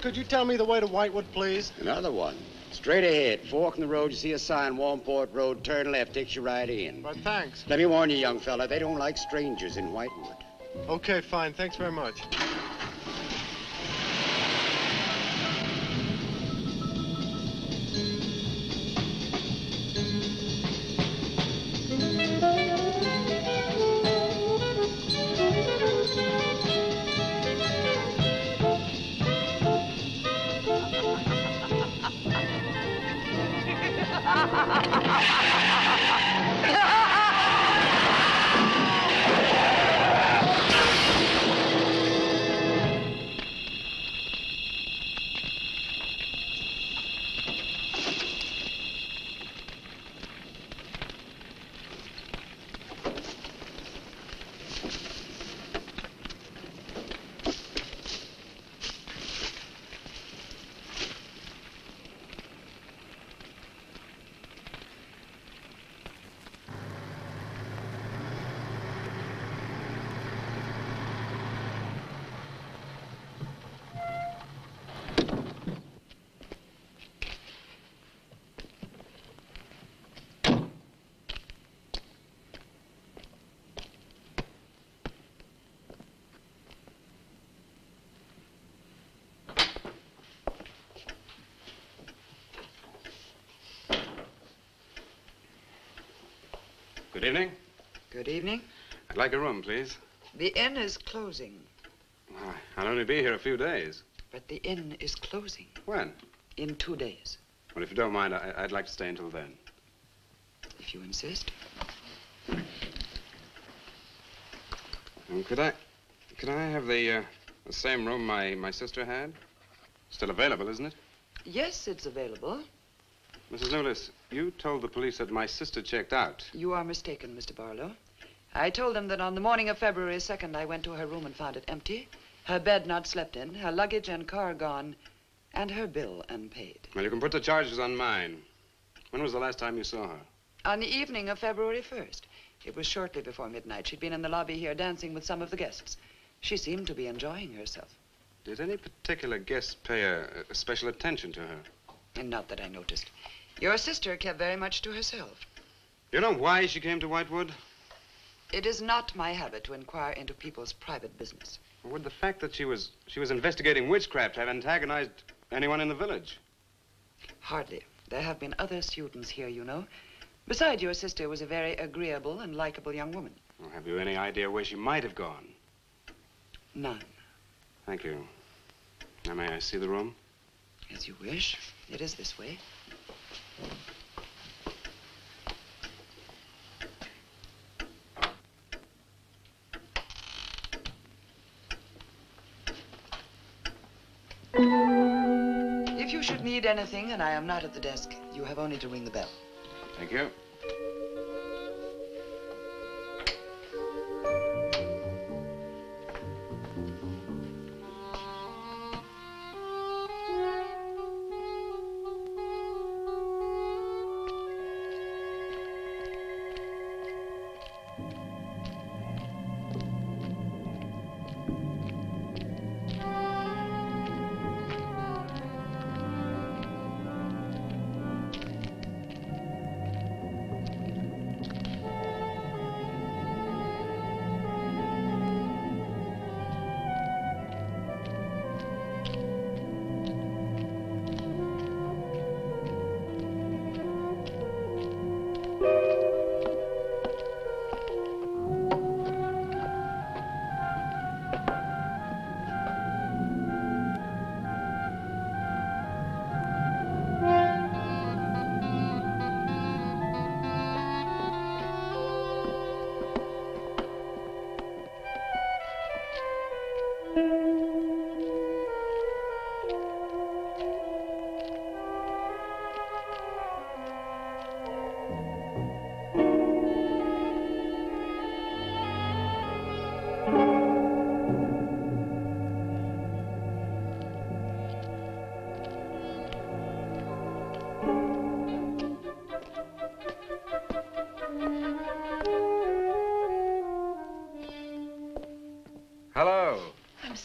Could you tell me the way to Whitewood, please? Another one. Straight ahead, fork in the road, you see a sign, Wamport Road, turn left, takes you right in. But thanks. Let me warn you, young fella, they don't like strangers in Whitewood. Okay, fine. Thanks very much. Good evening. Good evening. I'd like a room, please. The inn is closing. Why, I'll only be here a few days. But the inn is closing. When? In 2 days. Well, if you don't mind, I'd like to stay until then. If you insist. Could I have the same room my sister had? Still available, isn't it? Yes, it's available. Mrs. Newless, you told the police that my sister checked out. You are mistaken, Mr. Barlow. I told them that on the morning of February 2nd, I went to her room and found it empty, her bed not slept in, her luggage and car gone, and her bill unpaid. Well, you can put the charges on mine. When was the last time you saw her? On the evening of February 1st. It was shortly before midnight. She'd been in the lobby here dancing with some of the guests. She seemed to be enjoying herself. Did any particular guest pay a special attention to her? And not that I noticed. Your sister kept very much to herself. You know why she came to Whitewood? It is not my habit to inquire into people's private business. Would the fact that she was investigating witchcraft have antagonized anyone in the village? Hardly. There have been other students here, you know. Besides, your sister was a very agreeable and likable young woman. Well, have you any idea where she might have gone? None. Thank you. Now, may I see the room? As you wish. It is this way. If you should need anything and I am not at the desk, you have only to ring the bell. Thank you.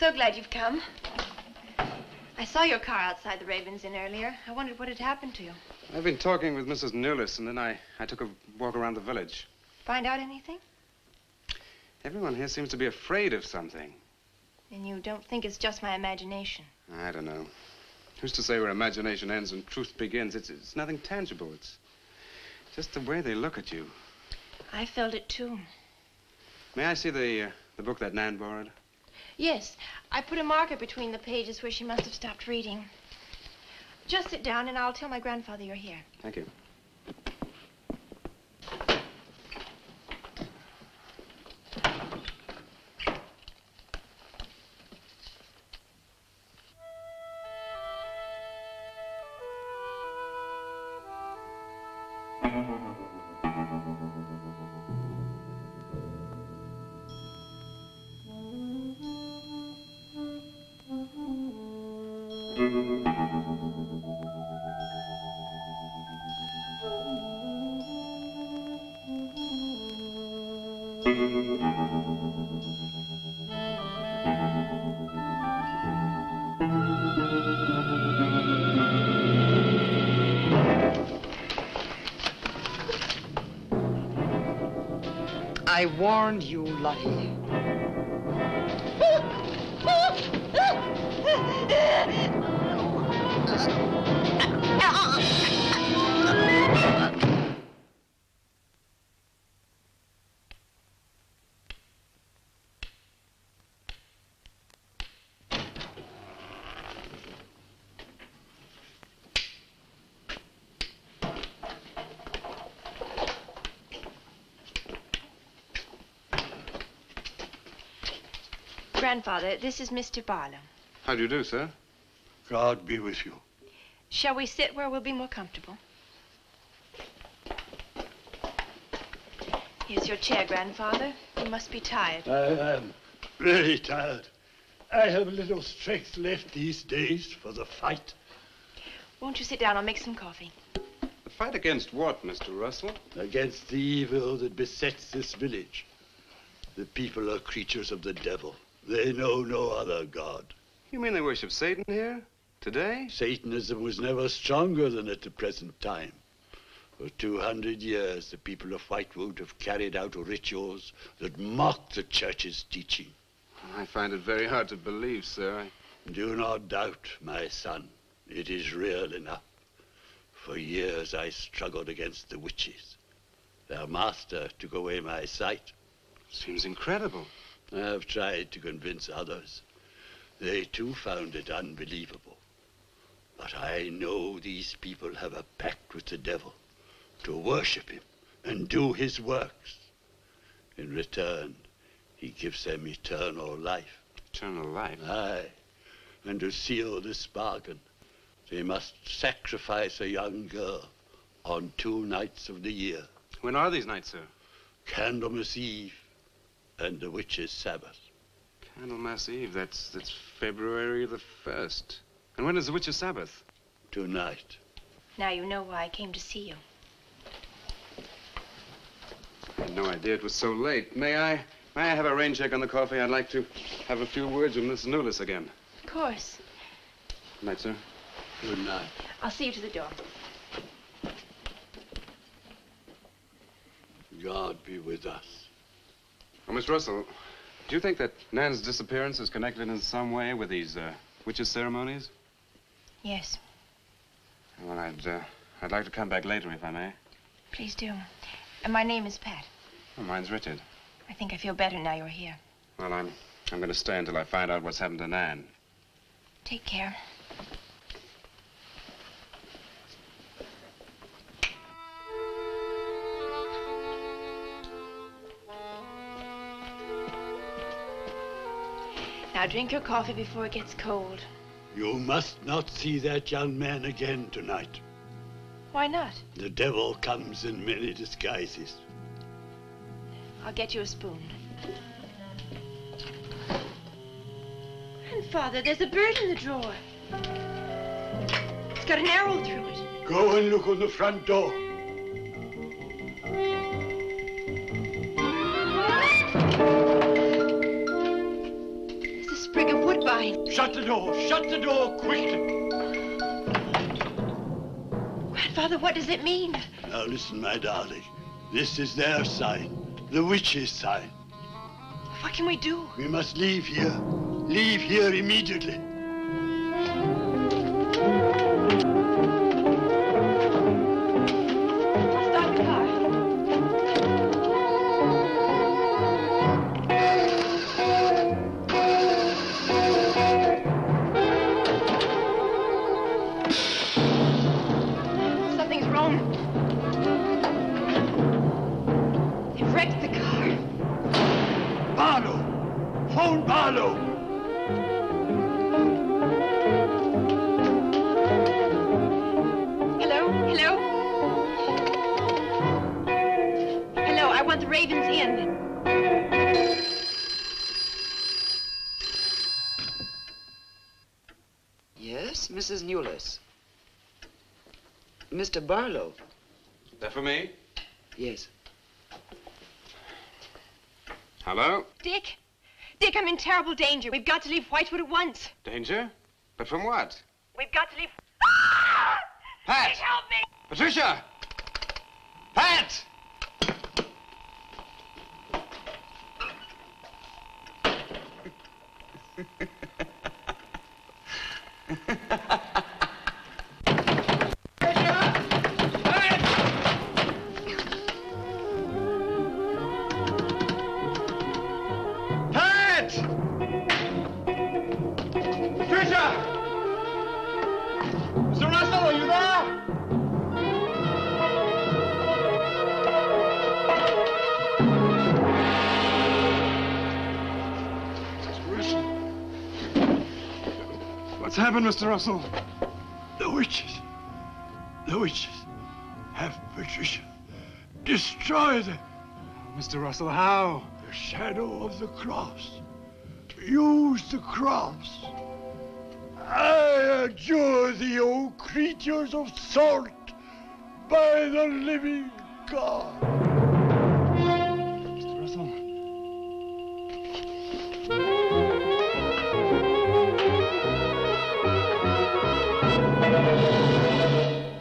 so glad you've come. I saw your car outside the Ravens Inn earlier. I wondered what had happened to you. I've been talking with Mrs. Newless, and then I took a walk around the village. Find out anything? Everyone here seems to be afraid of something. And you don't think it's just my imagination? I don't know. Who's to say where imagination ends and truth begins? It's nothing tangible. It's just the way they look at you. I felt it too. May I see the book that Nan borrowed? Yes, I put a marker between the pages where she must have stopped reading. Just sit down and I'll tell my grandfather you're here. Thank you. I warned you, Lottie. Grandfather, this is Mr. Barlow. How do you do, sir? God be with you. Shall we sit where we'll be more comfortable? Here's your chair, Grandfather. You must be tired. I am really tired. I have little strength left these days for the fight. Won't you sit down? I'll make some coffee. The fight against what, Mr. Russell? Against the evil that besets this village. The people are creatures of the devil. They know no other god. You mean they worship Satan here? Today? Satanism was never stronger than at the present time. For 200 years, the people of Whitewood have carried out rituals that mock the church's teaching. I find it very hard to believe, sir. Do not doubt, my son. It is real enough. For years, I struggled against the witches. Their master took away my sight. Seems incredible. I have tried to convince others. They too found it unbelievable. But I know these people have a pact with the devil to worship him and do his works. In return, he gives them eternal life. Eternal life? Aye. And to seal this bargain, they must sacrifice a young girl on 2 nights of the year. When are these nights, sir? Candlemas Eve and the witch's Sabbath. Candlemas Eve, that's February the 1st. And when is the witch's Sabbath? Tonight. Now you know why I came to see you. I had no idea it was so late. May I have a rain check on the coffee? I'd like to have a few words with Miss Newless again. Of course. Good night, sir. Good night. I'll see you to the door. God be with us. Oh, Miss Russell, do you think that Nan's disappearance is connected in some way with these witches' ceremonies? Yes. Well, I'd like to come back later, if I may. Please do. And my name is Pat. Oh, mine's Richard. I think I feel better now you're here. Well, I'm going to stay until I find out what's happened to Nan. Take care. Now drink your coffee before it gets cold. You must not see that young man again tonight. Why not? The devil comes in many disguises. I'll get you a spoon. Grandfather, there's a bird in the drawer. It's got an arrow through it. Go and look on the front door. It's a sprig of wood sign. Shut the door! Shut the door, quickly! Grandfather, what does it mean? Now listen, my darling. This is their sign. The witch's sign. What can we do? We must leave here. Leave here immediately. Stop the car. Something's wrong. They've wrecked the car. Barlow! Phone Barlow! Hello? Hello? Hello, I want the Ravens Inn. Yes, Mrs. Newless. Mr. Barlow. That for me? Yes. Hello? Dick? Dick, I'm in terrible danger. We've got to leave Whitewood at once. Danger? But from what? We've got to leave... Pat! Dick, help me! Patricia! Pat! What's happened, Mr. Russell? The witches have Patricia. Destroy them. Mr. Russell, how? The shadow of the cross. Use the cross. I adjure thee, O creatures of salt, by the living God. Mr. Russell.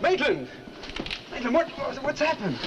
Maitland! Maitland, what's happened?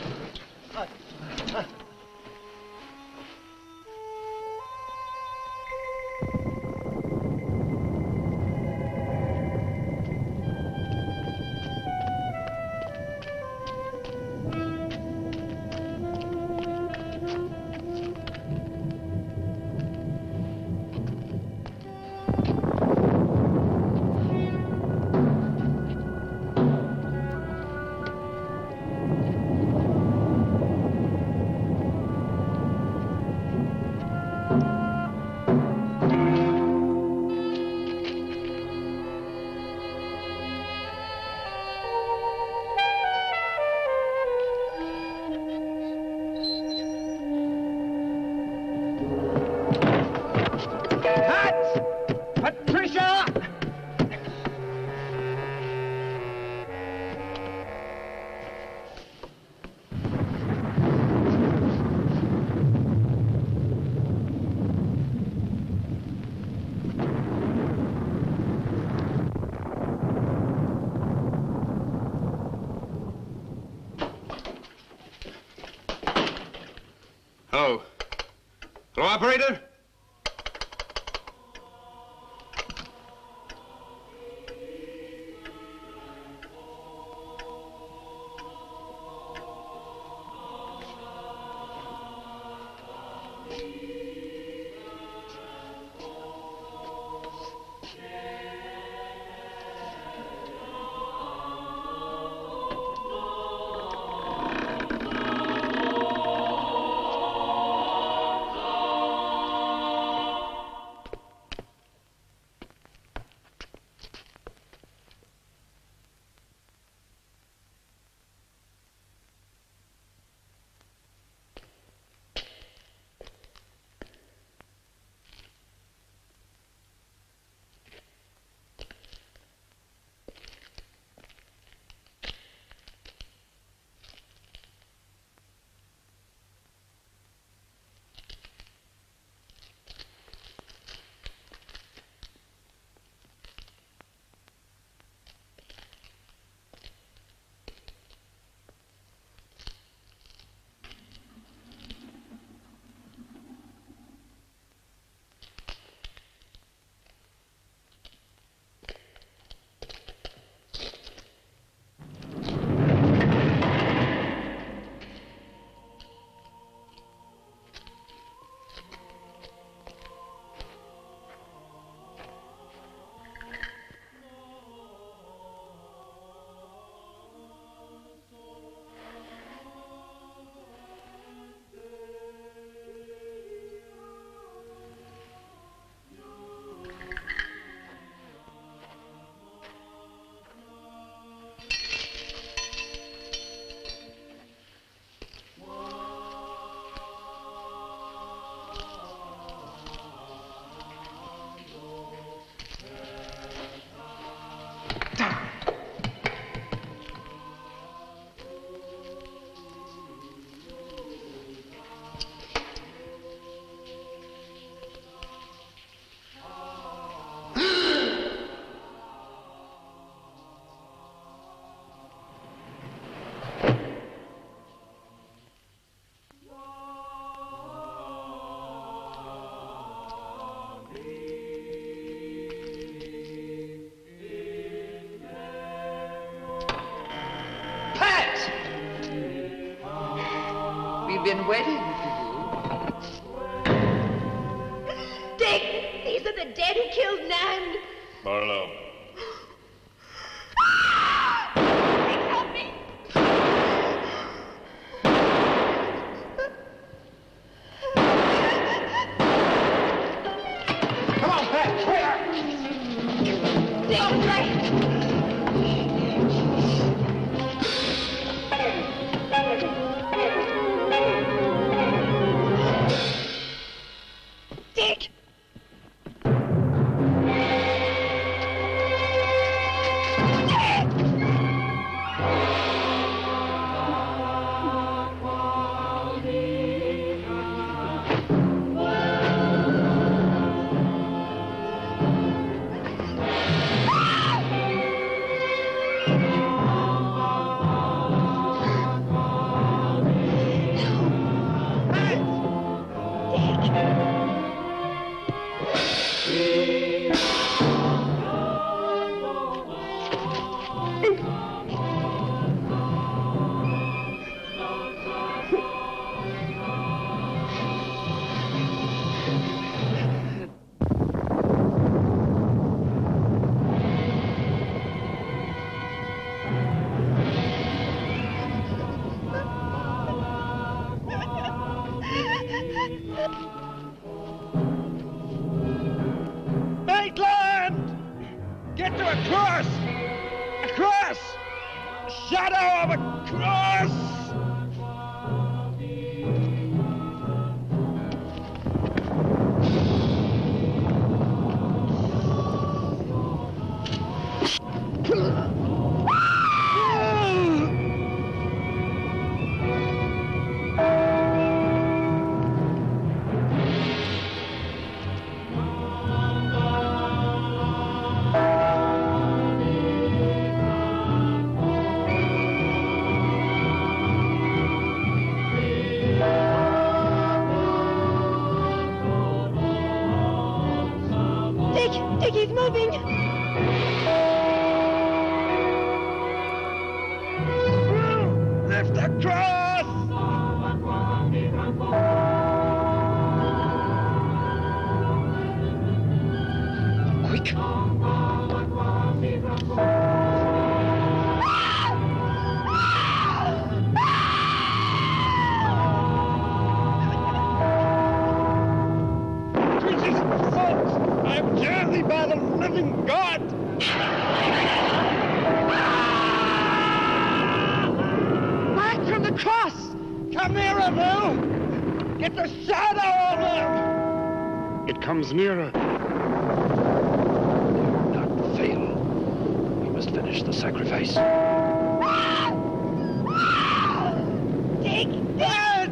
Hello. Hello, operator? been waiting for you. Dick, these are the dead who killed Nan. Barlow. Dick, help me. Come on, Pat, quick! Dick, right. Dick! Maitland! Get to a cross! A cross! A shadow of a cross! Dick, he's moving. Lift the cross! Quick! Jesus, folks! I am journey by the living God! Back from the cross! Come nearer, Bill! Get the shadow of him! It comes nearer. Not fail. We must finish the sacrifice. Dick! Dad!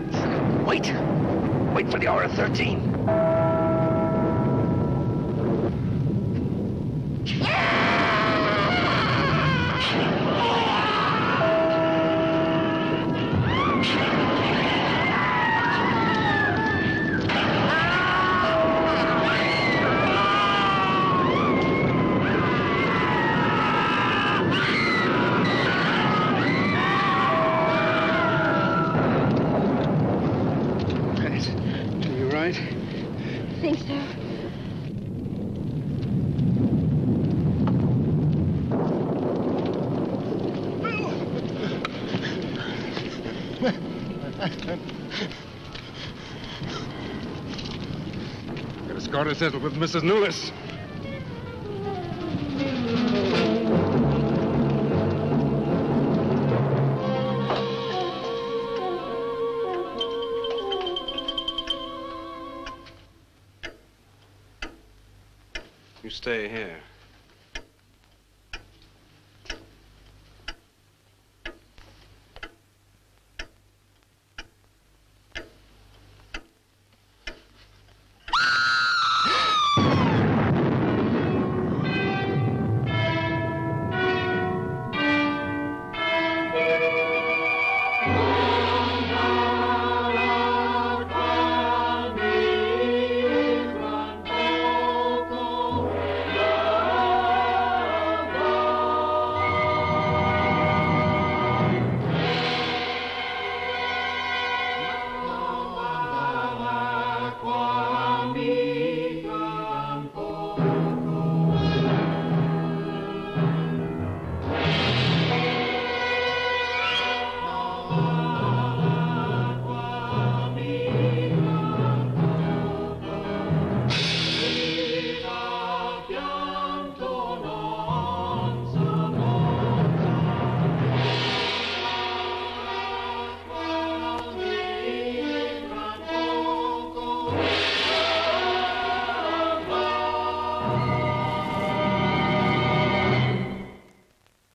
Wait! Wait for the hour of 13. You right? I think so. Got a score to settle with Mrs. Newless. You stay here.